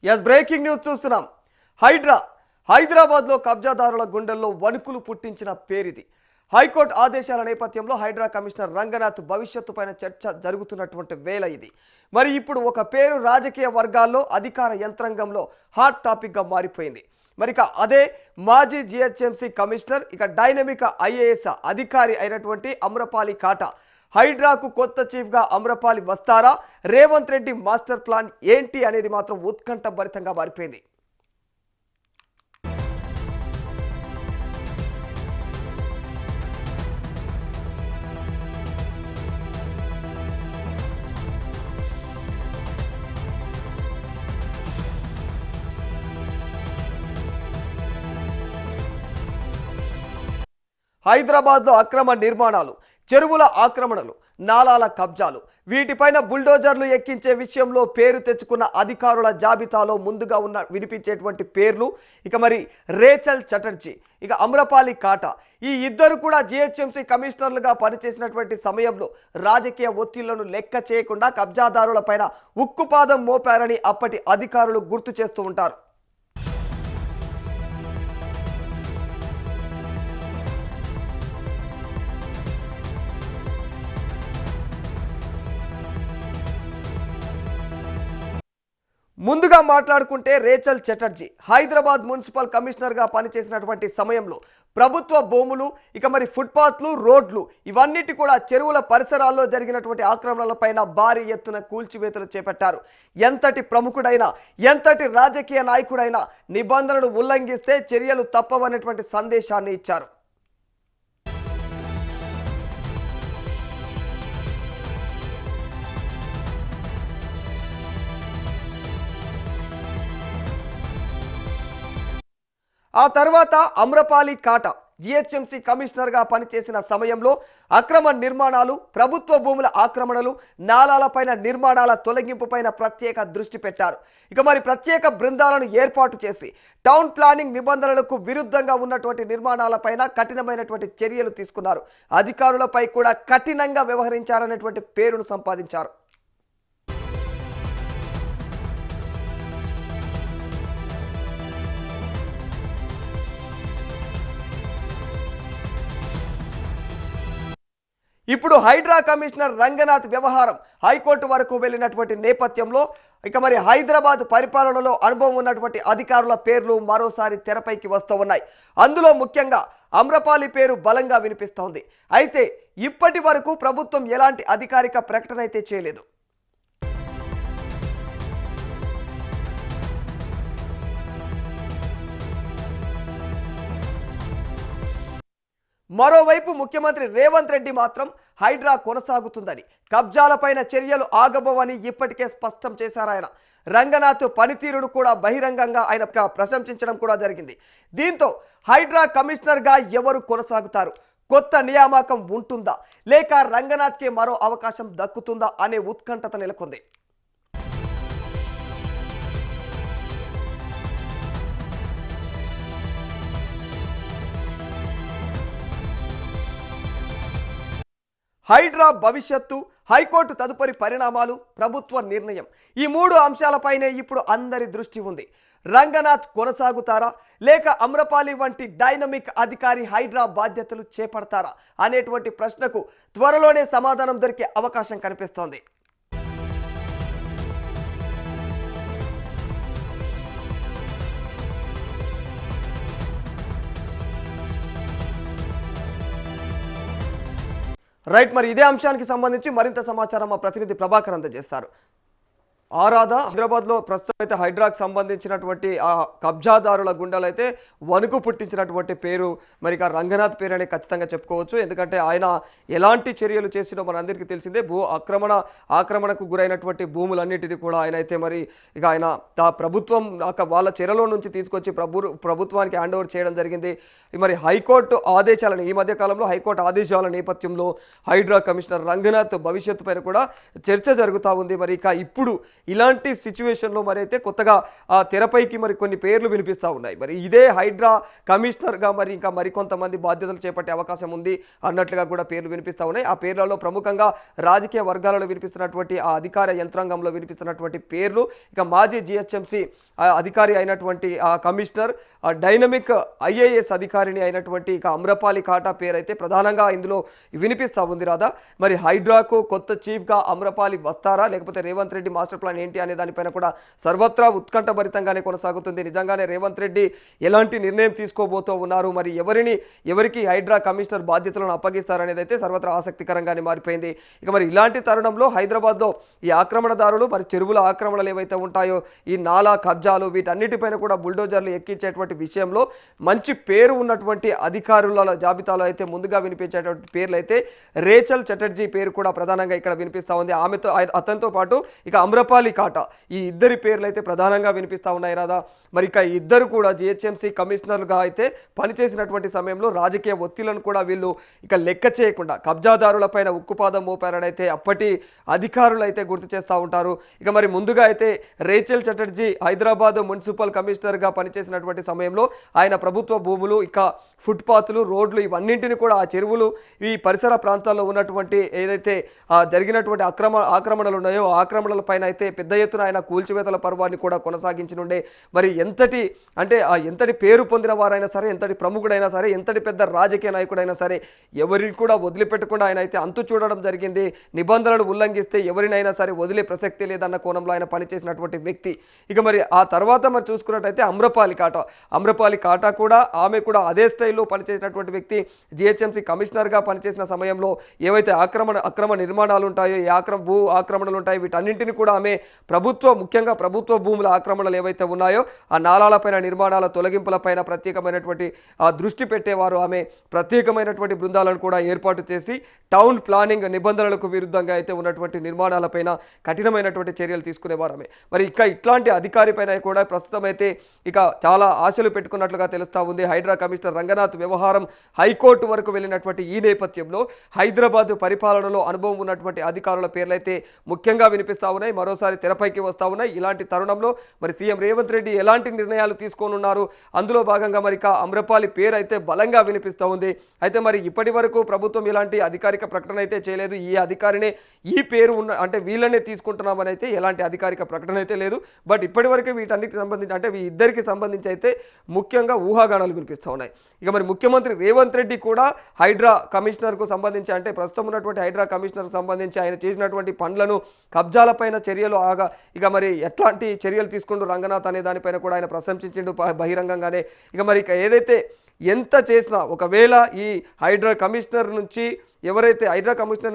Yes breaking news చూస్తున్నాం. హైదరాబాద్లో కబ్జాదారుల గుండెల్లో వణుకులు పుట్టించిన పేరిది. హైకోర్టు ఆదేశాల నేపథ్యంలో హైడ్రా కమిషనర్ రంగనాథ్ భవిష్యత్తు పైన చర్చ జరుగుతున్నటువంటి వేళ ఇది. మరి ఇప్పుడు ఒక పేరు రాజకీయ వర్గాల్లో అధికార యంత్రాంగంలో హాట్ టాపిక్గా మారిపోయింది. మరి అదే మాజీ జిహెచ్ఎంసీ కమిషనర్ డైనమిక్ ఐఏఎస్ అధికారి అయినటువంటి అమ్రపాలి కాటా. హైడ్రాకు కొత్త చీఫ్గా అమ్రపాలి వస్తారా? రేవంత్ రెడ్డి మాస్టర్ ప్లాన్ ఏంటి అనేది మాత్రం ఉత్కంఠభరితంగా మారిపోయింది. హైదరాబాద్లో అక్రమ నిర్మాణాలు, చెరువుల ఆక్రమణలు, నాలాల కబ్జాలు, వీటిపైన బుల్డోజర్లు ఎక్కించే విషయంలో పేరు తెచ్చుకున్న అధికారుల జాబితాలో ముందుగా వినిపించేటువంటి పేర్లు మరి రేచల్ చటర్జీ, అమ్రపాలి కాటా. ఈ ఇద్దరు కూడా జిహెచ్ఎంసీ కమిషనర్లుగా పనిచేసినటువంటి సమయంలో రాజకీయ ఒత్తిళ్లను లెక్క చేయకుండా కబ్జాదారులపైన ఉక్కుపాదం మోపారని అప్పటి అధికారులు గుర్తు చేస్తూ ఉంటారు. ముందుగా మాట్లాడుకుంటే రేచల్ చటర్జీ హైదరాబాద్ మున్సిపల్ కమిషనర్గా పనిచేసినటువంటి సమయంలో ప్రభుత్వ భూములు మరి ఫుట్పాత్లు, రోడ్లు ఇవన్నిటి కూడా చెరువుల పరిసరాల్లో జరిగినటువంటి ఆక్రమణలపైన భారీ ఎత్తున కూల్చివేతలు చేపట్టారు. ఎంతటి ప్రముఖుడైనా, ఎంతటి రాజకీయ నాయకుడైనా నిబంధనలు ఉల్లంఘిస్తే చర్యలు తప్పవనేటువంటి సందేశాన్ని ఇచ్చారు. ఆ తర్వాత అమ్రపాలి కాటా జిహెచ్ఎంసీ కమిషనర్గా పనిచేసిన సమయంలో అక్రమ నిర్మాణాలు, ప్రభుత్వ భూముల ఆక్రమణలు, నాలాలపైన నిర్మాణాల తొలగింపుపైన ప్రత్యేక దృష్టి పెట్టారు. మరి ప్రత్యేక బృందాలను ఏర్పాటు చేసి టౌన్ ప్లానింగ్ నిబంధనలకు విరుద్ధంగా ఉన్నటువంటి నిర్మాణాలపైన కఠినమైనటువంటి చర్యలు తీసుకున్నారు. అధికారులపై కూడా కఠినంగా వ్యవహరించారనేటువంటి పేరును సంపాదించారు. ఇప్పుడు హైడ్రా కమిషనర్ రంగనాథ్ వ్యవహారం హైకోర్టు వరకు వెళ్ళినటువంటి నేపథ్యంలో మరి హైదరాబాద్ పరిపాలనలో అనుభవం ఉన్నటువంటి అధికారుల పేర్లు మరోసారి తెరపైకి వస్తూ ఉన్నాయి. అందులో ముఖ్యంగా అమ్రపాలి పేరు బలంగా వినిపిస్తోంది. అయితే ఇప్పటి వరకు ప్రభుత్వం ఎలాంటి అధికారిక ప్రకటన అయితే చేయలేదు. మరోవైపు ముఖ్యమంత్రి రేవంత్ రెడ్డి మాత్రం హైడ్రా కొనసాగుతుందని, కబ్జాలపైన చర్యలు ఆగబోవని ఇప్పటికే స్పష్టం చేశారు. ఆయన రంగనాథ్ పనితీరును కూడా బహిరంగంగా ఆయన ప్రశంసించడం కూడా జరిగింది. దీంతో హైడ్రా కమిషనర్గా ఎవరు కొనసాగుతారు, కొత్త నియామకం ఉంటుందా లేక రంగనాథ్కి మరో అవకాశం దక్కుతుందా అనే ఉత్కంఠత నెలకొంది. హైడ్రా భవిష్యత్తు, హైకోర్టు తదుపరి పరిణామాలు, ప్రభుత్వ నిర్ణయం, ఈ మూడు అంశాలపైనే ఇప్పుడు అందరి దృష్టి ఉంది. రంగనాథ్ కొనసాగుతారా లేక అమ్రపాలి వంటి డైనమిక్ అధికారి హైడ్రా బాధ్యతలు చేపడతారా అనేటువంటి ప్రశ్నకు త్వరలోనే సమాధానం దొరికే అవకాశం కనిపిస్తోంది. రైట్, మరి ఇదే అంశానికి సంబంధించి మరింత సమాచారం మా ప్రతినిధి ప్రభాకర్ అందజేస్తారు. ఆరాధ హైదరాబాద్లో ప్రస్తుతం అయితే హైడ్రాకు సంబంధించినటువంటి ఆ కబ్జాదారుల గుండెలైతే వణుకు పుట్టించినటువంటి పేరు మరి రంగనాథ్ పేరు అనే ఖచ్చితంగా చెప్పుకోవచ్చు. ఎందుకంటే ఆయన ఎలాంటి చర్యలు చేసినో మనందరికీ తెలిసిందే. ఆక్రమణకు గురైనటువంటి భూములన్నిటిని కూడా ఆయన అయితే మరి ఆయన ప్రభుత్వం వాళ్ళ చెరలో నుంచి తీసుకొచ్చి ప్రభుత్వానికి హ్యాండ్ ఓవర్ చేయడం జరిగింది. మరి హైకోర్టు ఆదేశాలను ఈ మధ్య కాలంలో హైకోర్టు ఆదేశాల నేపథ్యంలో హైడ్రా కమిషనర్ రంగనాథ్ భవిష్యత్తు పైన కూడా చర్చ జరుగుతూ ఉంది. మరి ఇప్పుడు ఇలాంటి సిచ్యువేషన్లో మరి అయితే కొత్తగా తెరపైకి మరి కొన్ని పేర్లు వినిపిస్తూ ఉన్నాయి. మరి ఇదే హైడ్రా కమిషనర్గా మరి ఇంకా మరికొంతమంది బాధ్యతలు చేపట్టే అవకాశం ఉంది అన్నట్లుగా కూడా పేర్లు వినిపిస్తూ ఉన్నాయి. ఆ పేర్లలో ప్రముఖంగా రాజకీయ వర్గాలలో వినిపిస్తున్నటువంటి ఆ అధికార యంత్రాంగంలో వినిపిస్తున్నటువంటి పేర్లు మాజీ జిహెచ్ఎంసీ అధికారి అయినటువంటి ఆ కమిషనర్ డైనమిక్ ఐఏఎస్ అధికారిని అయినటువంటి ఇక అమ్రపాలి కాటా పేరైతే ప్రధానంగా ఇందులో వినిపిస్తూ ఉంది రాదా. మరి హైడ్రాకు కొత్త చీఫ్గా అమ్రపాలి వస్తారా, లేకపోతే రేవంత్ రెడ్డి మాస్టర్ ప్లాన్ ఏంటి అనే దానిపైన కూడా సర్వత్రా ఉత్కంఠభరితంగానే కొనసాగుతుంది. నిజంగానే రేవంత్ రెడ్డి ఎలాంటి నిర్ణయం తీసుకోబోతూ ఉన్నారు, మరి ఎవరికి హైడ్రా కమిషనర్ బాధ్యతలను అప్పగిస్తారనేది అయితే సర్వత్రా ఆసక్తికరంగానే మారిపోయింది. ఇక మరి ఇలాంటి తరుణంలో హైదరాబాద్లో ఈ ఆక్రమణదారులు మరి చెరువుల ఆక్రమణలు ఏవైతే ఉంటాయో, ఈ నాలా కబ్జాలు వీటన్నిటిపైన కూడా బుల్డోజర్లు ఎక్కించేటువంటి విషయంలో మంచి పేరు ఉన్నటువంటి అధికారుల జాబితాలో అయితే ముందుగా వినిపించేటువంటి పేర్లు అయితే రేచల్ చటర్జీ పేరు కూడా ప్రధానంగా ఇక్కడ వినిపిస్తూ ఉంది. అతనితో పాటు ఇక అమ్రపాలి కాటా, ఈ ఇద్దరి పేర్లు అయితే ప్రధానంగా వినిపిస్తూ ఉన్నాయి రాదా. మరి ఇక ఇద్దరు కూడా జిహెచ్ఎంసీ కమిషనర్గా అయితే పనిచేసినటువంటి సమయంలో రాజకీయ ఒత్తిళ్లను కూడా వీళ్ళు ఇక లెక్క చేయకుండా కబ్జాదారులపైన ఉక్కుపాదం మోపారని అయితే అప్పటి అధికారులు అయితే గుర్తు చేస్తూ ఉంటారు. ఇక మరి ముందుగా అయితే రేచల్ చటర్జీ హైదరాబాద్ మున్సిపల్ కమిషనర్గా పనిచేసినటువంటి సమయంలో ఆయన ప్రభుత్వ భూములు, ఇక ఫుట్పాత్లు, రోడ్లు ఇవన్నింటిని కూడా ఆ చెరువులు, ఈ పరిసర ప్రాంతాల్లో ఉన్నటువంటి ఏదైతే జరిగినటువంటి ఆక్రమణలు ఉన్నాయో ఆక్రమణలపైన అయితే పెద్ద ఎత్తున ఆయన కూల్చివేతల పర్వాన్ని కూడా కొనసాగించనుండే. మరి ఎంతటి పేరు పొందిన వారైనా సరే, ఎంతటి ప్రముఖుడైనా సరే, ఎంతటి పెద్ద రాజకీయ నాయకుడైనా సరే ఎవరిని కూడా వదిలిపెట్టకుండా ఆయన అయితే అంతు చూడడం జరిగింది. నిబంధనలు ఉల్లంఘిస్తే ఎవరినైనా సరే వదిలే ప్రసక్తి లేదన్న కోణంలో ఆయన పనిచేసినటువంటి వ్యక్తి. ఇక మరి ఆ తర్వాత మరి చూసుకున్నట్టయితే అమ్రపాలి కాటా కూడా ఆమె కూడా అదే స్టైల్లో పనిచేసినటువంటి వ్యక్తి. జిహెచ్ఎంసీ కమిషనర్గా పనిచేసిన సమయంలో ఏవైతే అక్రమ నిర్మాణాలు ఉంటాయో, ఈ భూ ఆక్రమణలు ఉంటాయో వీటన్నింటినీ కూడా ఆమె ముఖ్యంగా ప్రభుత్వ భూముల ఆక్రమణలు ఏవైతే ఉన్నాయో ఆ నాలాలపైన నిర్మాణాల తొలగింపులపైన ప్రత్యేకమైనటువంటి దృష్టి పెట్టేవారు. ఆమె ప్రత్యేకమైనటువంటి బృందాలను కూడా ఏర్పాటు చేసి టౌన్ ప్లానింగ్ నిబంధనలకు విరుద్ధంగా అయితే ఉన్నటువంటి నిర్మాణాలపైన కఠినమైనటువంటి చర్యలు తీసుకునేవారు ఆమె. మరి ఇట్లాంటి అధికారి పైన కూడా ప్రస్తుతం అయితే ఇక చాలా ఆశలు పెట్టుకున్నట్లుగా తెలుస్తూ ఉంది. హైడ్రా కమిషనర్ రంగనాథ్ వ్యవహారం హైకోర్టు వరకు వెళ్ళినటువంటి ఈ నేపథ్యంలో హైదరాబాద్ పరిపాలనలో అనుభవం ఉన్నటువంటి అధికారుల పేర్లైతే ముఖ్యంగా వినిపిస్తూ ఉన్నాయి, మరోసారి తెరపైకి వస్తూ ఉన్నాయి. ఇలాంటి తరుణంలో మరి సీఎం రేవంత్ రెడ్డి ఎలాంటి నిర్ణయాలు తీసుకోనున్నారు, అందులో భాగంగా మరి అమ్రపాలి పేరు అయితే బలంగా వినిపిస్తూ ఉంది. అయితే మరి ఇప్పటి వరకు ప్రభుత్వం ఇలాంటి అధికారిక ప్రకటన అయితే చేయలేదు. ఈ అధికారినే ఈ పేరు అంటే వీళ్ళనే తీసుకుంటున్నామని అయితే ఎలాంటి అధికారిక ప్రకటన అయితే లేదు. బట్ ఇప్పటి వరకు వీటన్నిటికి సంబంధించి అంటే ఈ ఇద్దరికి సంబంధించి అయితే ముఖ్యంగా ఊహాగానాలు వినిపిస్తూ ఉన్నాయి. ఇక మరి ముఖ్యమంత్రి రేవంత్ రెడ్డి కూడా హైడ్రా కమిషనర్కు సంబంధించి అంటే ప్రస్తుతం ఉన్నటువంటి హైడ్రా కమిషనర్కు సంబంధించి ఆయన చేసినటువంటి పనులను, కబ్జాలపైన చర్యలు ఇక మరి ఎట్లాంటి చర్యలు తీసుకుంటూ రంగనాథ్ అనే దానిపైన కూడా ఆయన ప్రశంసించిండు బహిరంగంగానే. ఇక మరి ఎంత చేసినా ఒకవేళ ఈ హైడ్రా కమిషనర్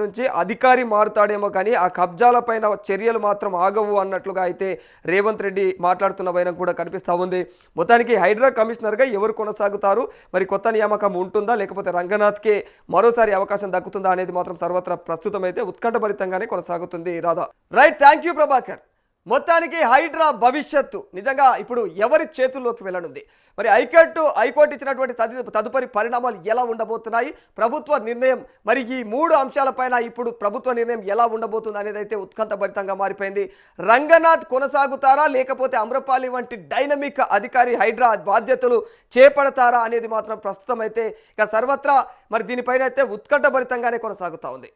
నుంచి అధికారి మారుతాడేమో కానీ ఆ కబ్జాలపైన చర్యలు మాత్రం ఆగవు అన్నట్లుగా అయితే రేవంత్ రెడ్డి మాట్లాడుతున్న వైనం కూడా కనిపిస్తూ ఉంది. మొత్తానికి హైడ్రా కమిషనర్గా ఎవరు కొనసాగుతారు, మరి కొత్త నియామకం ఉంటుందా లేకపోతే రంగనాథ్కే మరోసారి అవకాశం దక్కుతుందా అనేది మాత్రం సర్వత్రా ప్రస్తుతం అయితే ఉత్కంఠభరితంగానే కొనసాగుతుంది. Radha right, thank you Prabhakar. మొత్తానికి హైడ్రా భవిష్యత్తు నిజంగా ఇప్పుడు ఎవరి చేతుల్లోకి వెళ్ళనుంది, మరి హైకోర్టు ఇచ్చినటువంటి తదుపరి పరిణామాలు ఎలా ఉండబోతున్నాయి, ప్రభుత్వ నిర్ణయం మరి ఈ 3 అంశాలపైన ఇప్పుడు ప్రభుత్వ నిర్ణయం ఎలా ఉండబోతుంది అనేది అయితే ఉత్కంఠభరితంగా మారిపోయింది. రంగనాథ్ కొనసాగుతారా లేకపోతే అమ్రపాలి వంటి డైనమిక్ అధికారి హైడ్రా బాధ్యతలు చేపడతారా అనేది మాత్రం ప్రస్తుతం అయితే ఇక సర్వత్రా మరి దీనిపైన అయితే ఉత్కంఠభరితంగానే కొనసాగుతూ ఉంది.